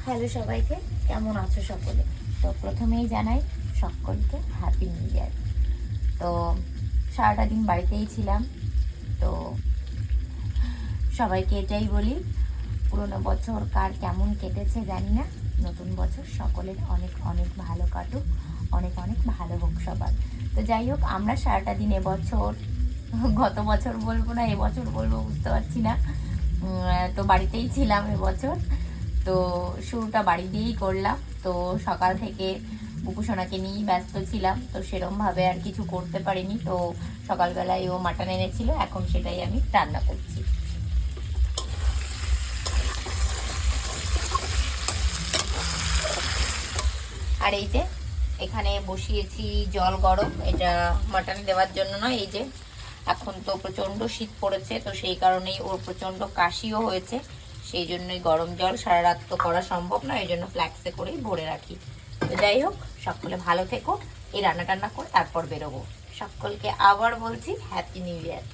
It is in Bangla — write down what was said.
হ্যালো সবাইকে, কেমন আছো সকলে? তো প্রথমেই জানাই সকলকে হ্যাপি নিউ ইয়ার। তো সারাটা দিন বাড়িতেই ছিলাম। তো সবাইকে এটাই বলি, পুরোনো বছর কার কেমন কেটেছে জানি না, নতুন বছর সকলের অনেক অনেক ভালো কাটুক, অনেক অনেক ভালো হোক সবার। তো যাই হোক, আমরা সারাটা দিন এবছর, গত বছর বলবো না এবছর বলবো বুঝতে পারছি না, তো বাড়িতেই ছিলাম এবছর। তো শুরুটা বাড়ি দিয়েই করলাম। তো সকাল থেকে বুকুসোনাকে নিয়েই ব্যস্ত ছিলাম, তো সেরমভাবে আর কিছু করতে পারিনি। তো সকালবেলায় ও মাটন এনেছিল, এখন সেটাই আমি রান্না করছি। আর এই যে এখানে বসিয়েছি জল গরম, এটা মাটন দেওয়ার জন্য নয়, এই যে এখন তো প্রচণ্ড শীত পড়েছে, তো সেই কারণেই ওর প্রচণ্ড কাশিও হয়েছে, সেই জন্যই গরম জল সারা রাত তো করা সম্ভব না, এই জন্য ফ্ল্যাক্সে করেই ভরে রাখি। তো যাই হোক, সকলে ভালো থেকো। এই রান্না টান্না করে তারপর বেরোবো। সকলকে আবার বলছি হ্যাপি নিউ ইয়ার।